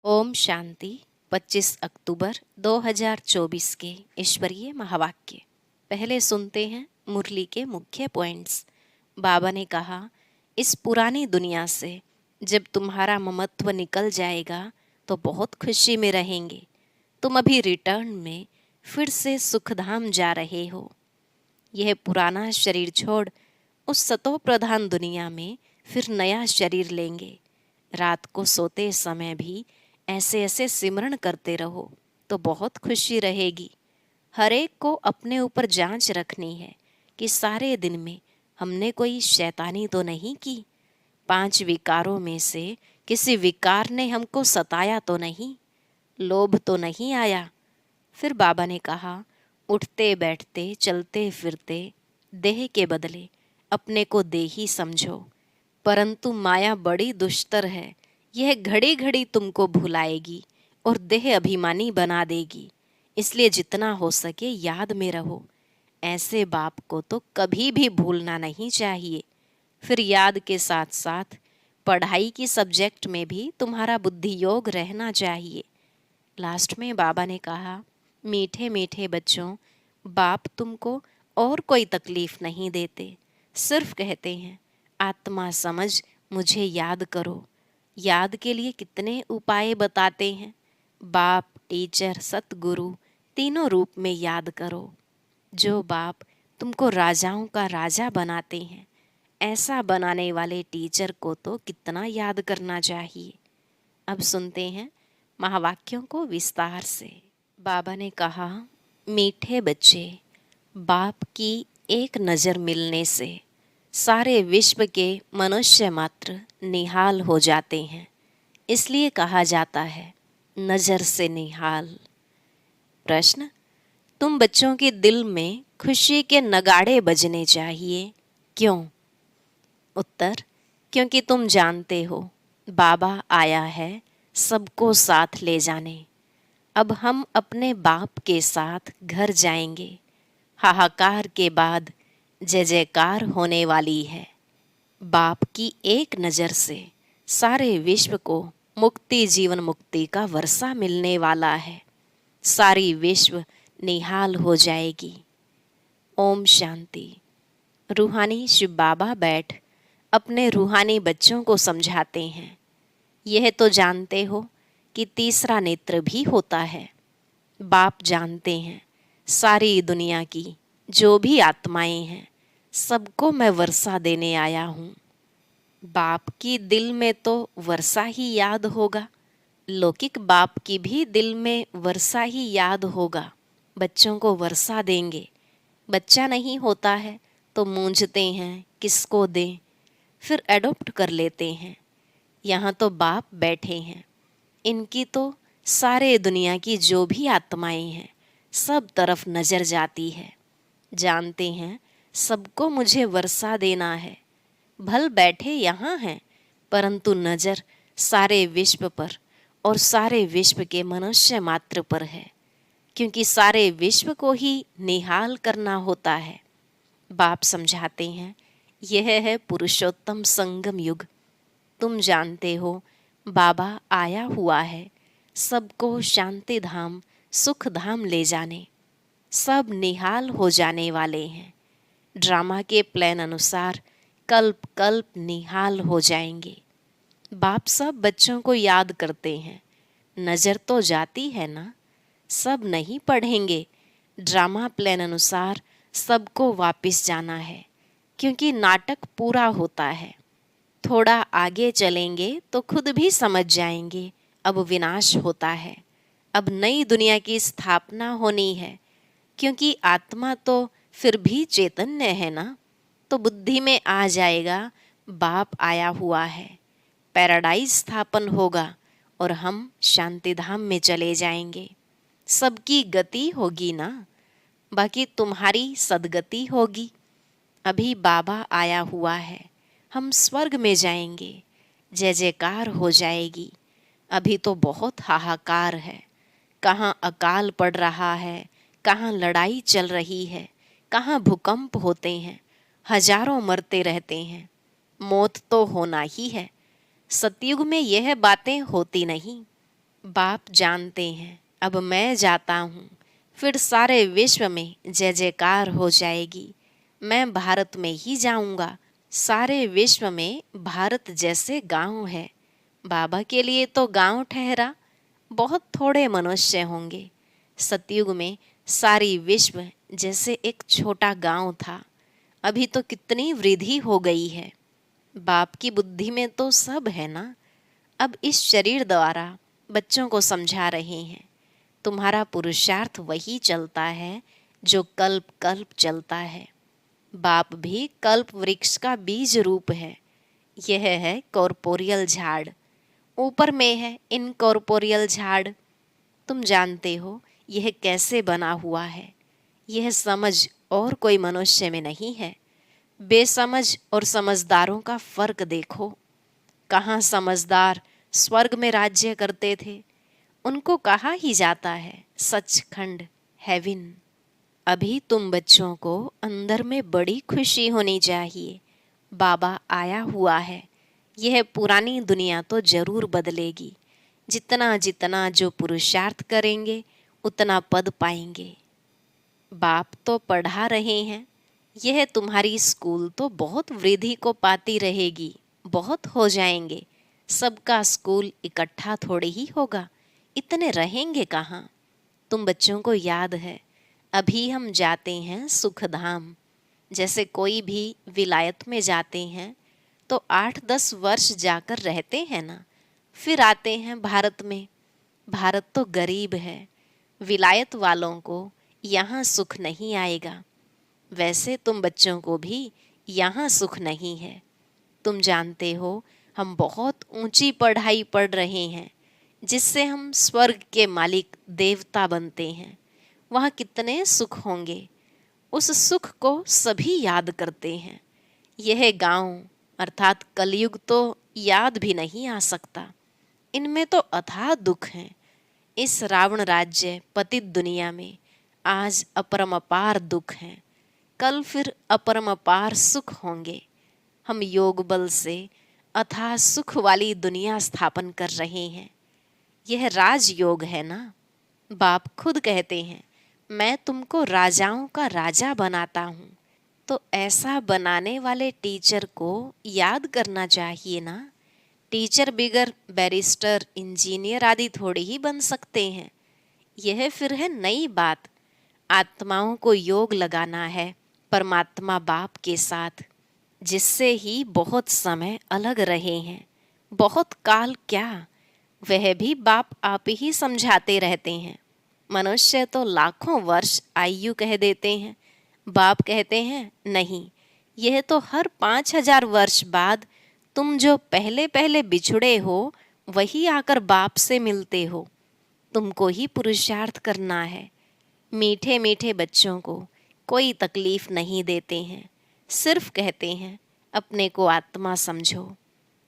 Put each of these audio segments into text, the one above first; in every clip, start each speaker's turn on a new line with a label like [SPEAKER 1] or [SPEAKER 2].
[SPEAKER 1] ओम शांति। 25 अक्टूबर 2024 के ईश्वरीय महावाक्य। पहले सुनते हैं मुरली के मुख्य पॉइंट्स। बाबा ने कहा, इस पुरानी दुनिया से जब तुम्हारा ममत्व निकल जाएगा तो बहुत खुशी में रहेंगे। तुम अभी रिटर्न में फिर से सुखधाम जा रहे हो। यह पुराना शरीर छोड़ उस सतो प्रधान दुनिया में फिर नया शरीर लेंगे। रात को सोते समय भी ऐसे ऐसे सिमरण करते रहो तो बहुत खुशी रहेगी। हर एक को अपने ऊपर जांच रखनी है कि सारे दिन में हमने कोई शैतानी तो नहीं की। 5 विकारों में से किसी विकार ने हमको सताया तो नहीं, लोभ तो नहीं आया। फिर बाबा ने कहा, उठते बैठते चलते फिरते देह के बदले अपने को देही समझो, परंतु माया बड़ी दुष्टर है। यह घड़ी घड़ी तुमको भुलाएगी और देह अभिमानी बना देगी। इसलिए जितना हो सके याद में रहो। ऐसे बाप को तो कभी भी भूलना नहीं चाहिए। फिर याद के साथ साथ पढ़ाई की सब्जेक्ट में भी तुम्हारा बुद्धि योग रहना चाहिए। लास्ट में बाबा ने कहा, मीठे मीठे बच्चों, बाप तुमको और कोई तकलीफ नहीं देते, सिर्फ कहते हैं आत्मा समझ मुझे याद करो। याद के लिए कितने उपाय बताते हैं। बाप, टीचर, सतगुरु तीनों रूप में याद करो। जो बाप तुमको राजाओं का राजा बनाते हैं, ऐसा बनाने वाले टीचर को तो कितना याद करना चाहिए। अब सुनते हैं महावाक्यों को विस्तार से। बाबा ने कहा, मीठे बच्चे, बाप की एक नज़र मिलने से सारे विश्व के मनुष्य मात्र निहाल हो जाते हैं। इसलिए कहा जाता है नज़र से निहाल। प्रश्न, तुम बच्चों के दिल में खुशी के नगाड़े बजने चाहिए, क्यों? उत्तर, क्योंकि तुम जानते हो बाबा आया है सबको साथ ले जाने। अब हम अपने बाप के साथ घर जाएंगे। हाहाकार के बाद जय जयकार होने वाली है। बाप की एक नज़र से सारे विश्व को मुक्ति, जीवन मुक्ति का वर्षा मिलने वाला है। सारी विश्व निहाल हो जाएगी। ओम शांति। रूहानी शिव बाबा बैठ अपने रूहानी बच्चों को समझाते हैं, यह तो जानते हो कि तीसरा नेत्र भी होता है। बाप जानते हैं सारी दुनिया की जो भी आत्माएं हैं सबको मैं वर्षा देने आया हूँ। बाप की दिल में तो वर्षा ही याद होगा, लौकिक बाप की भी दिल में वर्षा ही याद होगा। बच्चों को वर्षा देंगे। बच्चा नहीं होता है तो मूंझते हैं किसको दें, फिर एडॉप्ट कर लेते हैं। यहाँ तो बाप बैठे हैं, इनकी तो सारे दुनिया की जो भी आत्माएं हैं सब तरफ नज़र जाती है। जानते हैं सबको मुझे वर्षा देना है। भल बैठे यहाँ हैं, परंतु नज़र सारे विश्व पर और सारे विश्व के मनुष्य मात्र पर है, क्योंकि सारे विश्व को ही निहाल करना होता है। बाप समझाते हैं, यह है पुरुषोत्तम संगम युग। तुम जानते हो बाबा आया हुआ है सबको शांति धाम, सुख धाम ले जाने। सब निहाल हो जाने वाले हैं। ड्रामा के प्लान अनुसार कल्प कल्प निहाल हो जाएंगे। बाप सब बच्चों को याद करते हैं। नज़र तो जाती है ना, सब नहीं पढ़ेंगे। ड्रामा प्लान अनुसार सबको वापस जाना है, क्योंकि नाटक पूरा होता है। थोड़ा आगे चलेंगे तो खुद भी समझ जाएंगे अब विनाश होता है। अब नई दुनिया की स्थापना होनी है, क्योंकि आत्मा तो फिर भी चैतन्य है ना, तो बुद्धि में आ जाएगा बाप आया हुआ है। पैराडाइज स्थापन होगा और हम शांति धाम में चले जाएंगे। सबकी गति होगी ना, बाकी तुम्हारी सदगति होगी। अभी बाबा आया हुआ है, हम स्वर्ग में जाएंगे, जय जयकार हो जाएगी। अभी तो बहुत हाहाकार है, कहाँ अकाल पड़ रहा है, कहाँ लड़ाई चल रही है, कहाँ भूकंप होते हैं, हजारों मरते रहते हैं। मौत तो होना ही है। सतयुग में यह बातें होती नहीं। बाप जानते हैं अब मैं जाता हूँ, फिर सारे विश्व में जय जयकार हो जाएगी। मैं भारत में ही जाऊँगा, सारे विश्व में भारत जैसे गांव है। बाबा के लिए तो गांव ठहरा, बहुत थोड़े मनुष्य होंगे। सतयुग में सारी विश्व जैसे एक छोटा गांव था, अभी तो कितनी वृद्धि हो गई है। बाप की बुद्धि में तो सब है ना। अब इस शरीर द्वारा बच्चों को समझा रहे हैं, तुम्हारा पुरुषार्थ वही चलता है जो कल्प कल्प चलता है। बाप भी कल्प वृक्ष का बीज रूप है। यह है कॉर्पोरियल झाड़, ऊपर में है इनकॉर्पोरियल झाड़। तुम जानते हो यह कैसे बना हुआ है। यह समझ और कोई मनुष्य में नहीं है। बेसमझ और समझदारों का फर्क देखो। कहाँ समझदार स्वर्ग में राज्य करते थे, उनको कहा ही जाता है सचखंड, हेवन। अभी तुम बच्चों को अंदर में बड़ी खुशी होनी चाहिए। बाबा आया हुआ है। यह पुरानी दुनिया तो जरूर बदलेगी। जितना जितना जो पुरुषार्थ करेंगे उतना पद पाएंगे। बाप तो पढ़ा रहे हैं। यह तुम्हारी स्कूल तो बहुत वृद्धि को पाती रहेगी, बहुत हो जाएंगे। सबका स्कूल इकट्ठा थोड़े ही होगा, इतने रहेंगे कहाँ। तुम बच्चों को याद है, अभी हम जाते हैं सुखधाम। जैसे कोई भी विलायत में जाते हैं तो 8-10 वर्ष जाकर रहते हैं ना, फिर आते हैं भारत में। भारत तो गरीब है, विलायत वालों को यहाँ सुख नहीं आएगा। वैसे तुम बच्चों को भी यहाँ सुख नहीं है। तुम जानते हो हम बहुत ऊंची पढ़ाई पढ़ रहे हैं, जिससे हम स्वर्ग के मालिक देवता बनते हैं। वहाँ कितने सुख होंगे, उस सुख को सभी याद करते हैं। यह गांव अर्थात कलयुग तो याद भी नहीं आ सकता। इनमें तो अथाह दुख हैं। इस रावण राज्य पतित दुनिया में आज अपरमपार दुख हैं, कल फिर अपरमपार सुख होंगे। हम योग बल से अथाह सुख वाली दुनिया स्थापन कर रहे हैं। यह राजयोग है ना। बाप खुद कहते हैं, मैं तुमको राजाओं का राजा बनाता हूँ। तो ऐसा बनाने वाले टीचर को याद करना चाहिए ना। टीचर बिगर बैरिस्टर, इंजीनियर आदि थोड़ी ही बन सकते हैं। यह फिर है नई बात। आत्माओं को योग लगाना है परमात्मा बाप के साथ, जिससे ही बहुत समय अलग रहे हैं। बहुत काल क्या, वह भी बाप आप ही समझाते रहते हैं। मनुष्य तो लाखों वर्ष आयु कह देते हैं, बाप कहते हैं नहीं, यह तो हर 5,000 वर्ष बाद तुम जो पहले पहले बिछुड़े हो वही आकर बाप से मिलते हो। तुमको ही पुरुषार्थ करना है। मीठे मीठे बच्चों को कोई तकलीफ नहीं देते हैं, सिर्फ कहते हैं अपने को आत्मा समझो।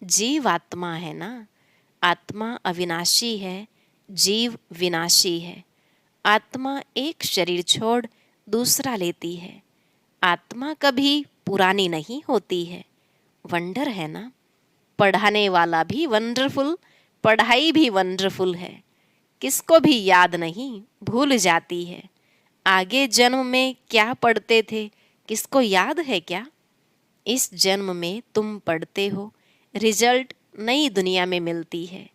[SPEAKER 1] जीव आत्मा है ना। आत्मा अविनाशी है, जीव विनाशी है। आत्मा एक शरीर छोड़ दूसरा लेती है। आत्मा कभी पुरानी नहीं होती है। वंडर है ना। पढ़ाने वाला भी वंडरफुल, पढ़ाई भी वंडरफुल है। किसको भी याद नहीं, भूल जाती है। आगे जन्म में क्या पढ़ते थे, किसको याद है क्या। इस जन्म में तुम पढ़ते हो, रिजल्ट नई दुनिया में मिलती है।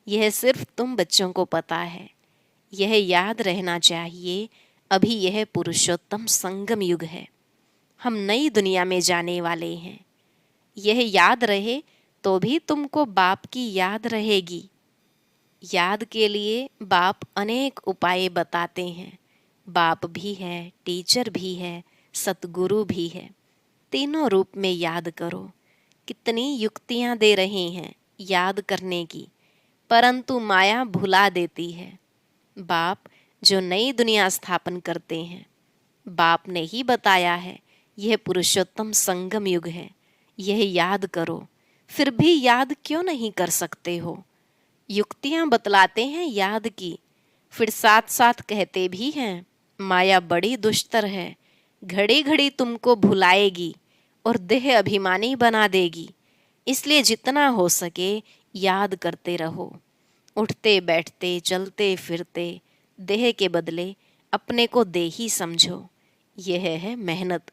[SPEAKER 1] यह सिर्फ तुम बच्चों को पता है। यह याद रहना चाहिए, अभी यह पुरुषोत्तम संगम युग है। हम नई दुनिया में जाने वाले हैं। यह याद रहे तो भी तुमको बाप की याद रहेगी। याद के लिए बाप अनेक उपाय बताते हैं। बाप भी है, टीचर भी है, सतगुरु भी है। तीनों रूप में याद करो। कितनी युक्तियां दे रहे हैं याद करने की, परंतु माया भुला देती है। बाप जो नई दुनिया स्थापन करते हैं, बाप ने ही बताया है यह पुरुषोत्तम संगम युग है। यह याद करो। फिर भी याद क्यों नहीं कर सकते हो। युक्तियां बतलाते हैं याद की, फिर साथ साथ कहते भी हैं माया बड़ी दुष्टर है, घड़ी घड़ी तुमको भुलाएगी और देह अभिमानी बना देगी। इसलिए जितना हो सके याद करते रहो। उठते बैठते चलते फिरते देह के बदले अपने को देही समझो, यह है मेहनत।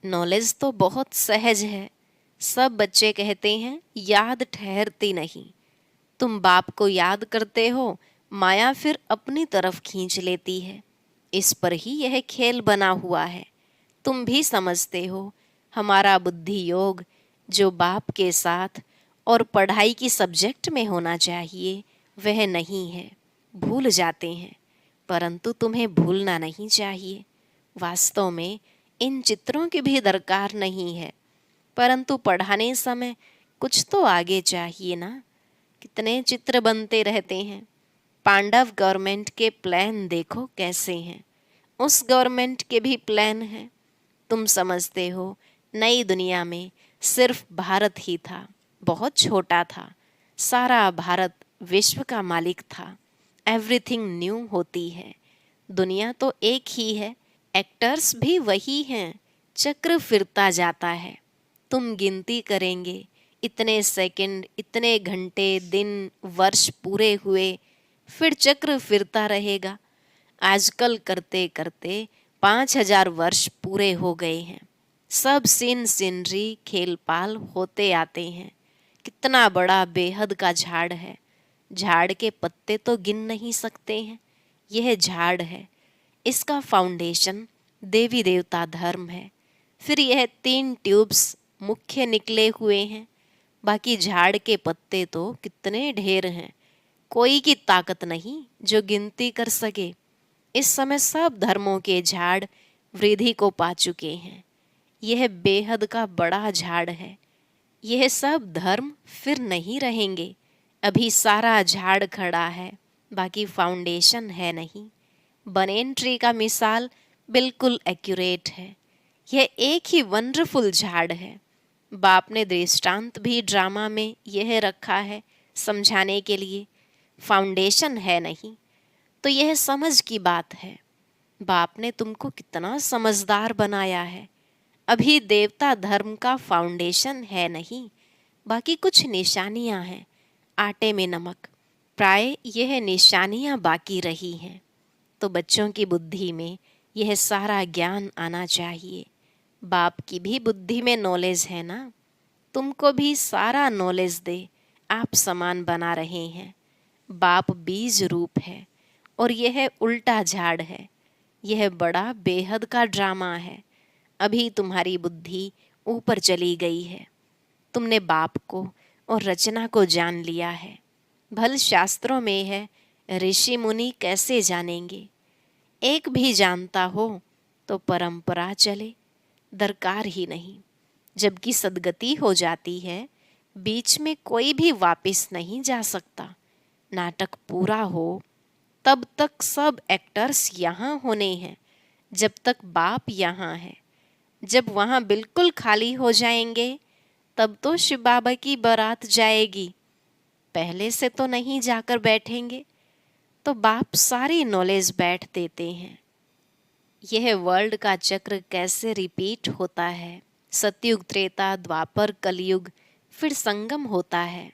[SPEAKER 1] नॉलेज तो बहुत सहज है। सब बच्चे कहते हैं याद ठहरती नहीं। तुम बाप को याद करते हो, माया फिर अपनी तरफ खींच लेती है। इस पर ही यह खेल बना हुआ है। तुम भी समझते हो हमारा बुद्धि योग जो बाप के साथ और पढ़ाई की सब्जेक्ट में होना चाहिए वह नहीं है। भूल जाते हैं, परंतु तुम्हें भूलना नहीं चाहिए। वास्तव में इन चित्रों की भी दरकार नहीं है, परंतु पढ़ाने समय कुछ तो आगे चाहिए ना। कितने चित्र बनते रहते हैं। पांडव गवर्नमेंट के प्लान देखो कैसे हैं, उस गवर्नमेंट के भी प्लान हैं। तुम समझते हो नई दुनिया में सिर्फ भारत ही था, बहुत छोटा था। सारा भारत विश्व का मालिक था। एवरीथिंग न्यू होती है। दुनिया तो एक ही है, एक्टर्स भी वही हैं। चक्र फिरता जाता है। तुम गिनती करेंगे, इतने सेकंड, इतने घंटे, दिन, वर्ष पूरे हुए, फिर चक्र फिरता रहेगा। आजकल करते करते 5,000 वर्ष पूरे हो गए हैं। सब सीनरी खेल पाल होते आते हैं। कितना बड़ा बेहद का झाड़ है। झाड़ के पत्ते तो गिन नहीं सकते हैं। यह झाड़ है, इसका फाउंडेशन देवी देवता धर्म है। फिर यह 3 ट्यूब्स मुख्य निकले हुए हैं। बाकी झाड़ के पत्ते तो कितने ढेर हैं, कोई की ताकत नहीं जो गिनती कर सके। इस समय सब धर्मों के झाड़ वृद्धि को पा चुके हैं। यह बेहद का बड़ा झाड़ है। यह सब धर्म फिर नहीं रहेंगे। अभी सारा झाड़ खड़ा है, बाकी फाउंडेशन है नहीं। बनेन ट्री का मिसाल बिल्कुल एक्यूरेट है। यह एक ही वंडरफुल झाड़ है। बाप ने दृष्टांत भी ड्रामा में यह रखा है समझाने के लिए। फाउंडेशन है नहीं तो यह समझ की बात है। बाप ने तुमको कितना समझदार बनाया है। अभी देवता धर्म का फाउंडेशन है नहीं, बाकी कुछ निशानियां हैं, आटे में नमक। प्राय यह निशानियां बाकी रही हैं। तो बच्चों की बुद्धि में यह सारा ज्ञान आना चाहिए। बाप की भी बुद्धि में नॉलेज है ना, तुमको भी सारा नॉलेज दे। आप समान बना रहे हैं। बाप बीज रूप है और यह उल्टा झाड़ है। यह बड़ा बेहद का ड्रामा है। अभी तुम्हारी बुद्धि ऊपर चली गई है। तुमने बाप को और रचना को जान लिया है। भल शास्त्रों में है, ऋषि मुनि कैसे जानेंगे। एक भी जानता हो तो परंपरा चले, दरकार ही नहीं। जबकि सदगति हो जाती है, बीच में कोई भी वापस नहीं जा सकता। नाटक पूरा हो तब तक सब एक्टर्स यहाँ होने हैं, जब तक बाप यहाँ है। जब वहाँ बिल्कुल खाली हो जाएंगे तब तो शिव बाबा की बारात जाएगी। पहले से तो नहीं जाकर बैठेंगे। तो बाप सारी नॉलेज बैठ देते हैं। यह वर्ल्ड का चक्र कैसे रिपीट होता है। सतयुग, त्रेता, द्वापर, कलयुग, फिर संगम होता है।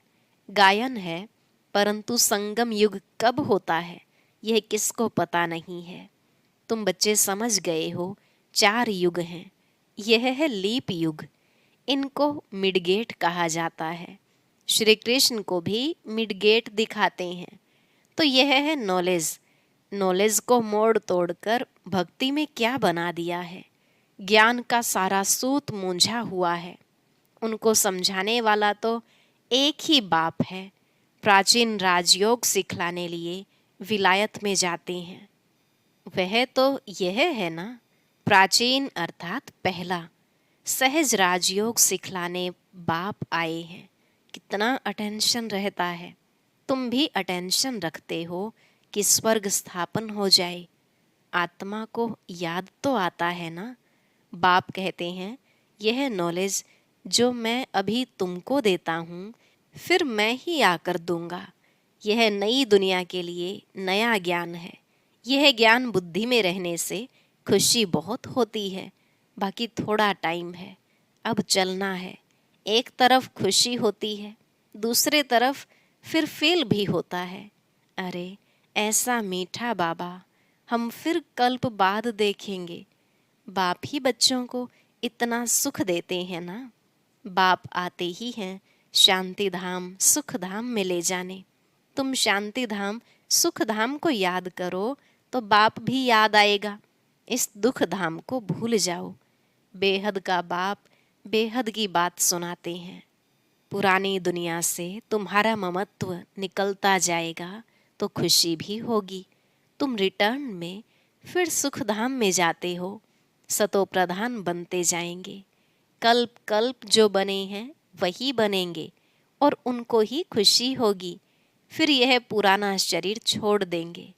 [SPEAKER 1] गायन है, परंतु संगम युग कब होता है यह किसको पता नहीं है। तुम बच्चे समझ गए हो 4 युग हैं। यह है लीप युग। इनको मिडगेट कहा जाता है। श्री कृष्ण को भी मिडगेट दिखाते हैं। तो यह है नॉलेज। नॉलेज को मोड़ तोड़कर भक्ति में क्या बना दिया है। ज्ञान का सारा सूत मूंझा हुआ है। उनको समझाने वाला तो एक ही बाप है। प्राचीन राजयोग सिखलाने लिए विलायत में जाते हैं। वह तो यह है ना, प्राचीन अर्थात पहला सहज राजयोग सिखलाने बाप आए हैं। कितना अटेंशन रहता है। तुम भी अटेंशन रखते हो कि स्वर्ग स्थापन हो जाए। आत्मा को याद तो आता है ना। बाप कहते हैं यह नॉलेज जो मैं अभी तुमको देता हूँ, फिर मैं ही आकर दूंगा। यह नई दुनिया के लिए नया ज्ञान है। यह ज्ञान बुद्धि में रहने से खुशी बहुत होती है। बाकी थोड़ा टाइम है, अब चलना है। एक तरफ खुशी होती है, दूसरे तरफ फिर फील भी होता है। अरे ऐसा मीठा बाबा, हम फिर कल्प बाद देखेंगे। बाप ही बच्चों को इतना सुख देते हैं ना। बाप आते ही हैं शांति धाम सुख धाम में ले जाने। तुम शांति धाम सुख धाम को याद करो तो बाप भी याद आएगा। इस दुख धाम को भूल जाओ। बेहद का बाप बेहद की बात सुनाते हैं। पुरानी दुनिया से तुम्हारा ममत्व निकलता जाएगा तो खुशी भी होगी। तुम रिटर्न में फिर सुख धाम में जाते हो, सतो प्रधान बनते जाएंगे। कल्प कल्प जो बने हैं वही बनेंगे और उनको ही खुशी होगी। फिर यह पुराना शरीर छोड़ देंगे,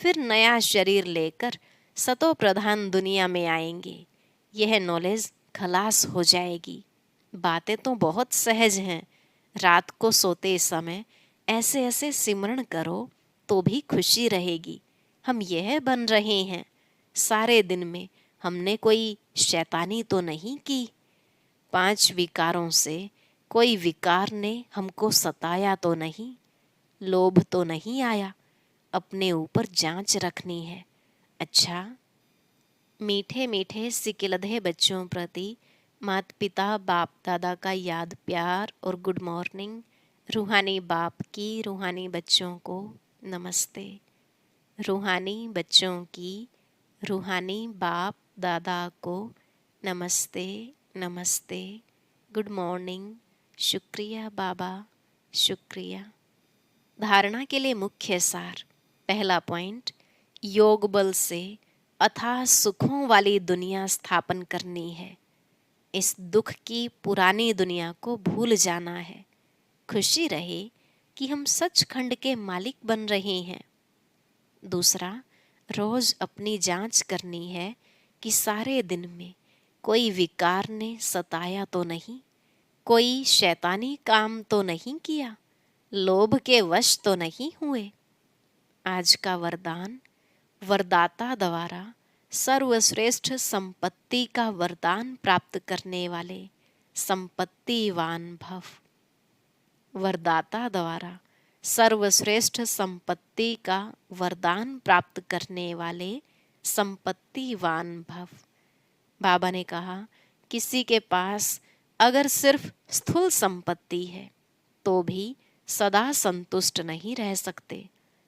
[SPEAKER 1] फिर नया शरीर लेकर सतो प्रधान दुनिया में आएंगे। यह नॉलेज खलास हो जाएगी। बातें तो बहुत सहज हैं। रात को सोते समय ऐसे ऐसे सिमरण करो तो भी खुशी रहेगी। हम यह बन रहे हैं। सारे दिन में हमने कोई शैतानी तो नहीं की। 5 विकारों से कोई विकार ने हमको सताया तो नहीं। लोभ तो नहीं आया। अपने ऊपर जांच रखनी है। अच्छा, मीठे मीठे सिकिलधे बच्चों प्रति माता पिता बाप दादा का याद प्यार और गुड मॉर्निंग। रूहानी बाप की रूहानी बच्चों को नमस्ते। रूहानी बच्चों की रूहानी बाप दादा को नमस्ते नमस्ते। Good morning. शुक्रिया बाबा, शुक्रिया। धारणा के लिए मुख्य सार। पहला पॉइंट, योग बल से अथाह सुखों वाली दुनिया स्थापन करनी है। इस दुख की पुरानी दुनिया को भूल जाना है। खुशी रहे कि हम सचखंड के मालिक बन रहे हैं। दूसरा, रोज अपनी जांच करनी है कि सारे दिन में कोई विकार ने सताया तो नहीं, कोई शैतानी काम तो नहीं किया, लोभ के वश तो नहीं हुए। आज का वरदान, वरदाता द्वारा सर्वश्रेष्ठ संपत्ति का वरदान प्राप्त करने वाले संपत्तिवान भव। वरदाता द्वारा सर्वश्रेष्ठ संपत्ति का वरदान प्राप्त करने वाले संपत्तिवान भव। बाबा ने कहा, किसी के पास अगर सिर्फ स्थूल संपत्ति है तो भी सदा संतुष्ट नहीं रह सकते।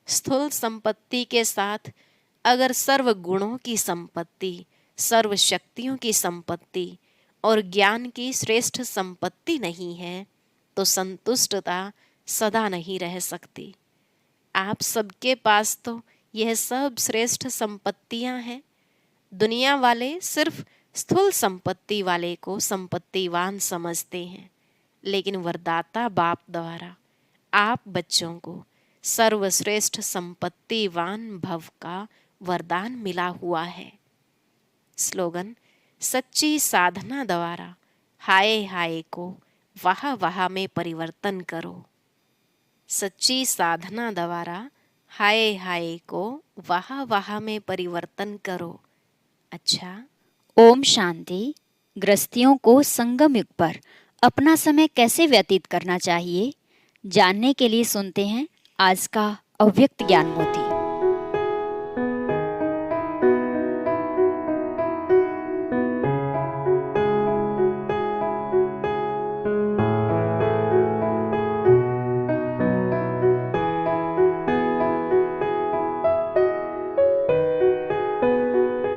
[SPEAKER 1] स्थूल संपत्ति के साथ अगर सर्व गुणों की संपत्ति, सर्व शक्तियों की संपत्ति और ज्ञान की श्रेष्ठ संपत्ति नहीं है तो संतुष्टता सदा नहीं रह सकती। आप सबके पास तो यह सब श्रेष्ठ संपत्तियां हैं। दुनिया वाले सिर्फ स्थूल संपत्ति वाले को संपत्तिवान समझते हैं, लेकिन वरदाता बाप द्वारा आप बच्चों को सर्वश्रेष्ठ संपत्तिवान भव का वरदान मिला हुआ है। स्लोगन, सच्ची साधना द्वारा हाय हाय को वाह वाह में परिवर्तन करो। सच्ची साधना द्वारा हाय हाय को वाह वाह में परिवर्तन करो। अच्छा,
[SPEAKER 2] ओम शांति। गृहस्थियों को संगम युग पर अपना समय कैसे व्यतीत करना चाहिए जानने के लिए सुनते हैं आज का अव्यक्त ज्ञान मोती।